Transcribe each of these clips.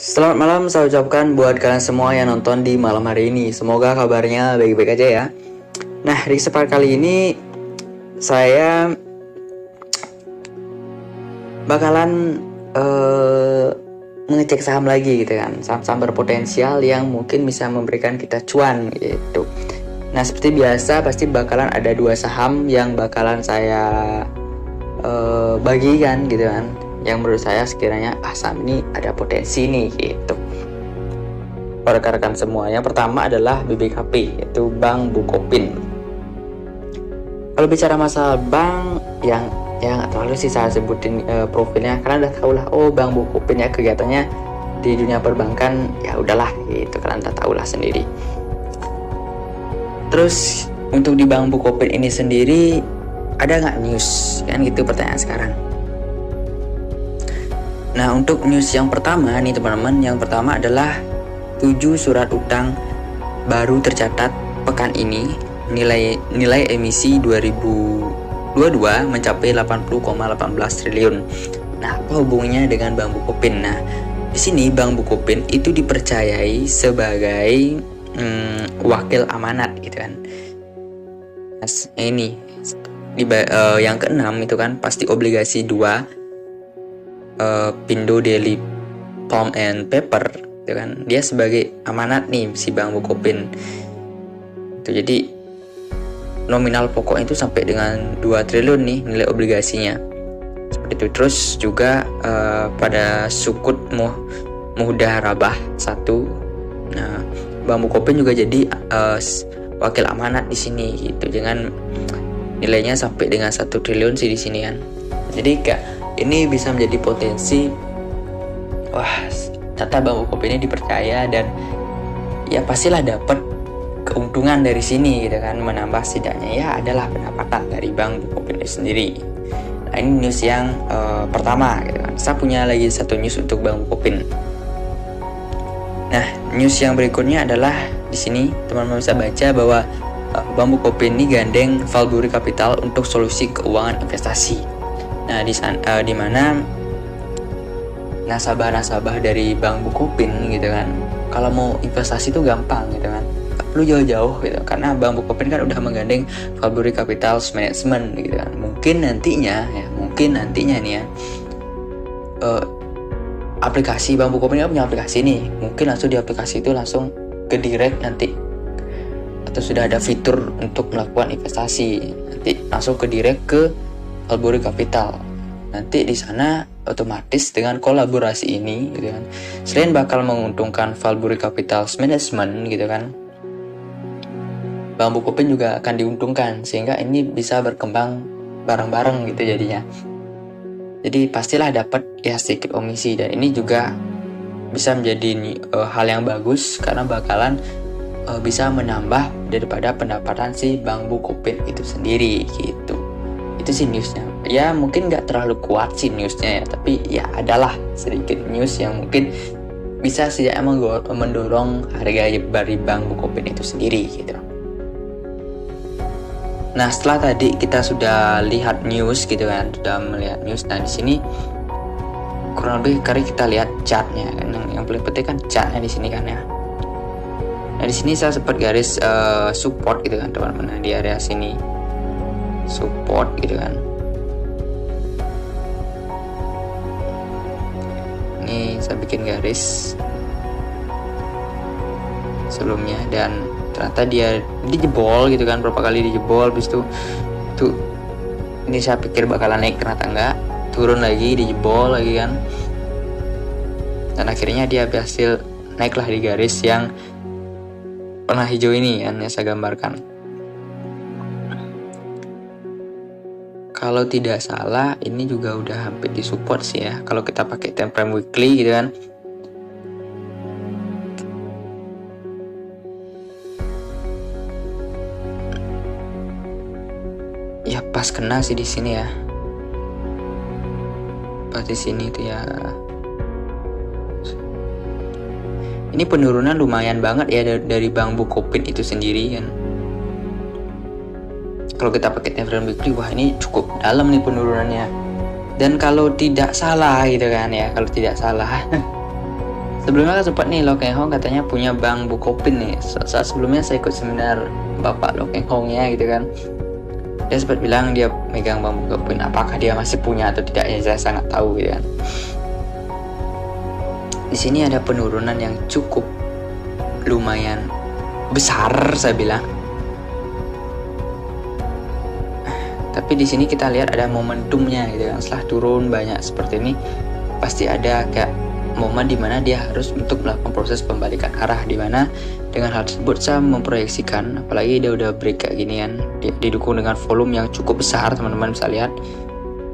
Selamat malam saya ucapkan buat kalian semua yang nonton di malam hari ini. Semoga kabarnya baik-baik aja ya. Nah, di kesempatan kali ini saya bakalan mengecek saham lagi gitu kan. Saham-saham berpotensial yang mungkin bisa memberikan kita cuan gitu. Nah, seperti biasa pasti bakalan ada dua saham yang bakalan saya bagikan gitu kan, yang menurut saya sekiranya saham ini ada potensi nih gitu. Rekan-rekan semua, yang pertama adalah BBKP, yaitu Bank Bukopin. Kalau bicara masalah bank yang nggak terlalu sih saya sebutin profilnya, kalian udah tahu lah. Oh, Bank Bukopin ya kegiatannya di dunia perbankan, ya udahlah gitu, kalian udah tahu lah sendiri. Terus untuk di Bank Bukopin ini sendiri ada nggak news kan, gitu pertanyaan sekarang. Nah, untuk news yang pertama nih teman-teman, yang pertama adalah 7 surat utang baru tercatat pekan ini. Nilai emisi 2022 mencapai 80,18 triliun. Nah, apa hubungannya dengan Bank Bukopin? Nah, di sini Bank Bukopin itu dipercayai sebagai wakil amanat gitu kan. Nah, ini yang keenam itu kan pasti obligasi 2 Pindo Daily Pulp and Paper gitu kan. Dia sebagai amanat nih si Bank Bukopin. Itu jadi nominal pokoknya itu sampai dengan 2 triliun nih nilai obligasinya. Seperti itu. Terus juga pada Sukuk Muhdarabah 1. Nah, Bank Bukopin juga jadi wakil amanat di sini gitu. Dengan nilainya sampai dengan 1 triliun sih di sini kan. Jadi ini bisa menjadi potensi, wah, ternyata Bank Bukopin ini dipercaya dan ya pastilah dapat keuntungan dari sini gitu kan, menambah setidaknya ya adalah pendapatan dari Bank Bukopin sendiri. Nah, ini news yang pertama gitu kan. Saya punya lagi satu news untuk Bank Bukopin. Nah, news yang berikutnya adalah di sini teman-teman bisa baca bahwa Bank Bukopin ini gandeng Valbury Capital untuk solusi keuangan investasi. Nah, di mana nasabah-nasabah dari Bank Bukopin gitu kan, kalau mau investasi itu gampang gitu kan, nggak perlu jauh-jauh gitu, karena Bank Bukopin kan udah menggandeng Valbury Capital Management gitu kan. Mungkin nantinya nih ya, aplikasi Bank Bukopin kan punya aplikasi nih, mungkin langsung di aplikasi itu langsung ke direct nanti, atau sudah ada fitur untuk melakukan investasi, nanti langsung ke direct ke Valbury Capital. Nanti di sana otomatis dengan kolaborasi ini gitu kan, selain bakal menguntungkan Valbury Capital Management gitu kan, Bank Bukopin juga akan diuntungkan, sehingga ini bisa berkembang bareng-bareng gitu jadinya. Jadi pastilah dapat ya sedikit komisi, dan ini juga bisa menjadi hal yang bagus karena bakalan bisa menambah daripada pendapatan si Bank Bukopin itu sendiri gitu. Itu sih newsnya. Ya mungkin nggak terlalu kuat sih newsnya ya, tapi ya adalah sedikit news yang mungkin bisa setidaknya mendorong harga dari Bank Bukopin itu sendiri gitu. Nah, setelah tadi kita sudah lihat news gitu kan, sudah melihat news. Nah, di sini kurang lebih kali kita lihat chartnya kan, yang paling penting kan chartnya di sini kan ya. Nah, di sini saya sempat garis support gitu kan teman-teman. Nah, di area sini support gitu kan. Ini saya bikin garis sebelumnya, dan ternyata dia dijebol gitu kan, berapa kali dijebol. Habis itu tuh ini saya pikir bakalan naik, ternyata enggak, turun lagi, dijebol lagi kan, dan akhirnya dia berhasil naiklah di garis yang warna hijau ini yang saya gambarkan. Kalau tidak salah ini juga udah hampir disupport sih ya, kalau kita pakai time frame weekly gitu kan. Ya pas kena sih di sini ya, pas di sini tuh ya. Ini penurunan lumayan banget ya dari Bank Bukopin itu sendiri kan. Kalau kita pakai time frame weekly, wah ini cukup dalam nih penurunannya. Dan kalau tidak salah gitu kan ya, kalau tidak salah Sebelumnya kan sempat nih Lo Keng Hong katanya punya bank Bukopin nih. Saat sebelumnya saya ikut seminar Bapak Lo Keng Hong ya gitu kan. Dia sempat bilang dia megang bank Bukopin. Apakah dia masih punya atau tidak ya saya sangat tahu gitu kan. Di sini ada penurunan yang cukup lumayan besar saya bilang. Tapi di sini kita lihat ada momentumnya gitu kan. Setelah turun banyak seperti ini, pasti ada kayak momen dimana dia harus untuk melakukan proses pembalikan arah, dimana dengan hal tersebut saya memproyeksikan, apalagi dia udah break kayak gini kan, didukung dengan volume yang cukup besar, teman-teman bisa lihat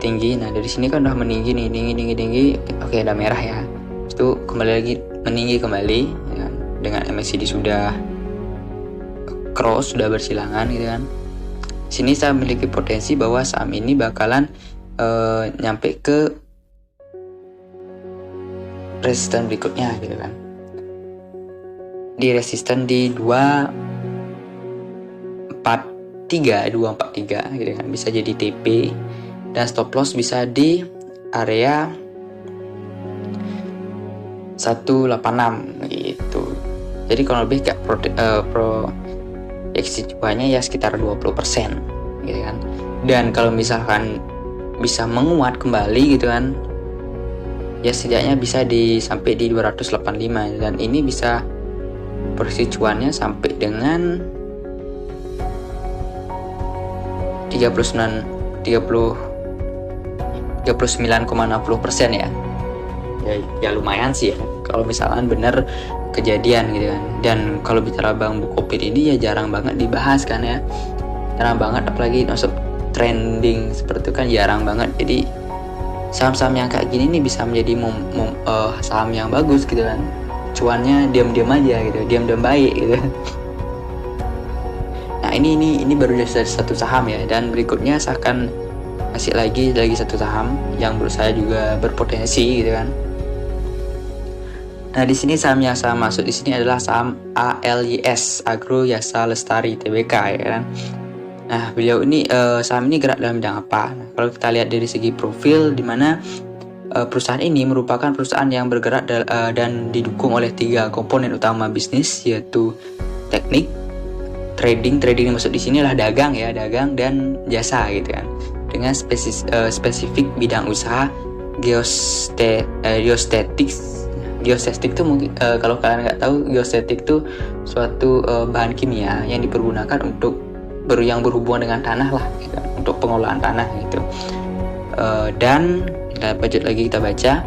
tinggi. Nah dari sini kan udah meninggi nih, tinggi. Oke, ada merah ya. Itu kembali lagi meninggi kembali ya, dengan MACD sudah cross, sudah bersilangan gitu kan. Sini saya memiliki potensi bahwa saham ini bakalan nyampe ke resisten berikutnya gitu kan. Di resisten di 243 gitu kan, bisa jadi TP, dan stop loss bisa di area 186 gitu. Jadi kalau lebih kayak proyeksi cuannya ya sekitar 20% gitu kan. Dan kalau misalkan bisa menguat kembali gitu kan, ya setidaknya bisa sampai di 285, dan ini bisa proyeksi cuannya sampai dengan 39,60% ya. Ya lumayan sih ya kalau misalkan bener kejadian gitu kan. Dan kalau bicara Bank Bukopin ini ya jarang banget dibahas kan ya, jarang banget, apalagi masuk trending seperti itu kan jarang banget. Jadi saham-saham yang kayak gini nih bisa menjadi saham yang bagus gitu kan, cuannya diam-diam aja gitu, diam-diam baik gitu. Nah ini baru satu saham ya, dan berikutnya saya akan kasih lagi satu saham yang menurut saya juga berpotensi gitu kan. Nah di sini saham yang saya masuk di sini adalah saham ALYS, Agro Yasa Lestari Tbk ya kan. Nah beliau ini saham ini gerak dalam bidang apa? Nah, kalau kita lihat dari segi profil, di mana perusahaan ini merupakan perusahaan yang bergerak dan didukung oleh 3 komponen utama bisnis, yaitu teknik, trading masuk di sini lah dagang dan jasa gitu kan, dengan spesifik bidang usaha geostatik itu mungkin kalau kalian nggak tahu, geostatik itu suatu bahan kimia yang dipergunakan untuk yang berhubungan dengan tanah lah gitu, untuk pengolahan tanah gitu. Dan kita baca,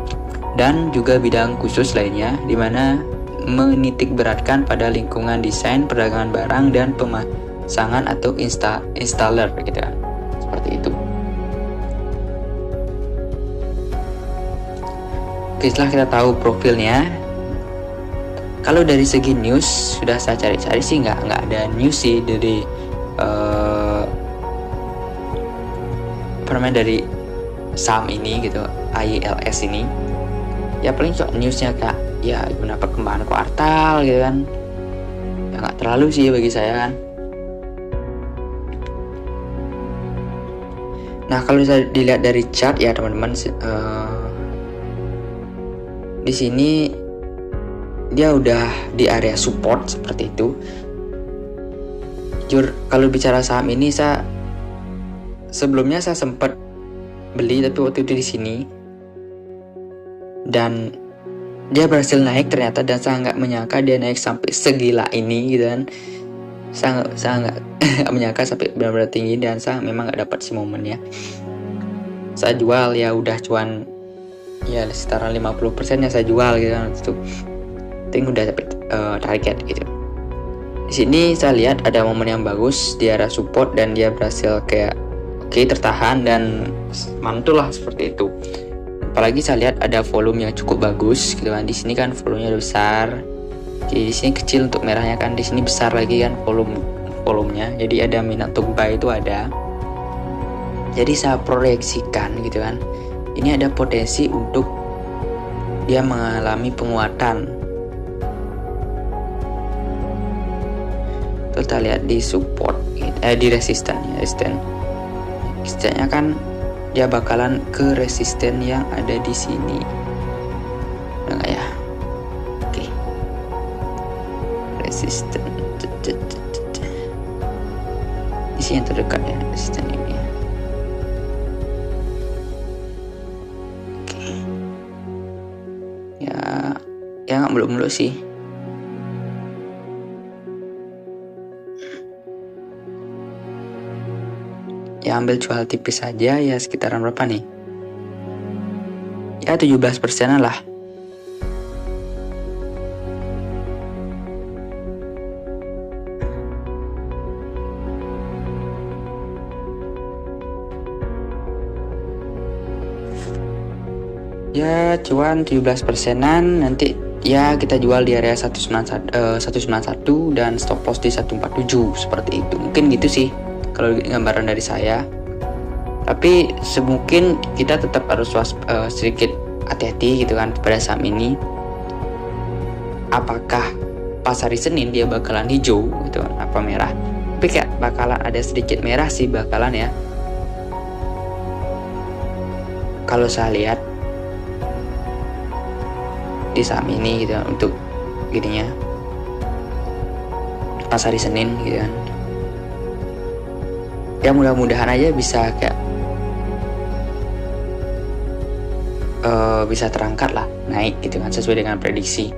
dan juga bidang khusus lainnya di mana menitik beratkan pada lingkungan desain, perdagangan barang, dan pemasangan atau installer gitu kan, seperti itu. Oke, setelah kita tahu profilnya, kalau dari segi news sudah saya cari-cari sih nggak ada news sih dari dari saham ini gitu, AYLS ini. Ya paling cuma newsnya kak, ya gimana perkembangan kuartal gitu kan, ya nggak terlalu sih bagi saya kan. Nah kalau bisa dilihat dari chart ya teman-teman, di sini dia udah di area support seperti itu. Jujur kalau bicara saham ini, sebelumnya saya sempat beli, tapi waktu itu di sini, dan dia berhasil naik ternyata, dan saya nggak menyangka dia naik sampai segila ini gitu kan. Saya nggak menyangka sampai benar-benar tinggi, dan saya memang nggak dapat si momennya. Saya jual ya udah cuan ya setara 50% ya saya jual gitu kan, itu udah dapat target gitu. Di sini saya lihat ada momen yang bagus di area support, dan dia berhasil kayak tertahan dan mantul lah seperti itu. Apalagi saya lihat ada volume yang cukup bagus gitu kan. Di sini kan volumenya besar, jadi di sini kecil untuk merahnya kan, di sini besar lagi kan volumenya. Jadi ada minat untuk buy itu ada. Jadi saya proyeksikan gitu kan, ini ada potensi untuk dia mengalami penguatan. Kita lihat di support di resistennya kan dia bakalan ke resisten yang ada di sini. Enggak ya? resisten isi yang terdekat ya, resisten ini. Oke. Ya nggak muluk-muluk sih. Ya ambil jual tipis saja ya, sekitaran berapa nih? Ya 17%-an lah. Ya cuan 17%-an, nanti ya kita jual di area 191 dan stop loss di 147 seperti itu. Mungkin gitu sih kalau gambaran dari saya. Tapi semungkin kita tetap harus sedikit hati-hati gitu kan pada saham ini. Apakah pas hari Senin dia bakalan hijau gitu kan, apa merah? Tapi kayak bakalan ada sedikit merah sih bakalan ya. Kalau saya lihat di saham ini gitu kan, untuk gininya pas hari Senin gitu kan. Ya mudah-mudahan aja bisa kayak bisa terangkat lah, naik gitu kan sesuai dengan prediksi.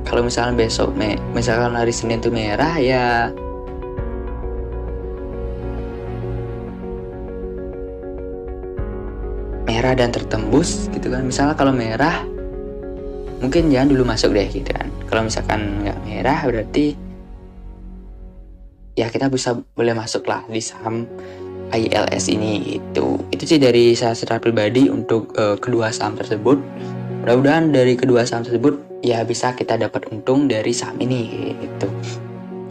Kalau misalkan besok misalkan hari Senin tuh merah ya merah dan tertembus gitu kan. Misalnya kalau merah mungkin jangan dulu masuk deh gitu kan. Kalau misalkan nggak merah berarti ya kita boleh masuk lah di saham ILS ini gitu. Itu sih dari saya secara pribadi untuk kedua saham tersebut. Mudah-mudahan dari kedua saham tersebut ya bisa kita dapat untung dari saham ini gitu.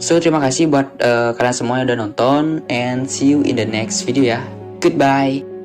So terima kasih buat kalian semua yang udah nonton, and see you in the next video ya. Goodbye.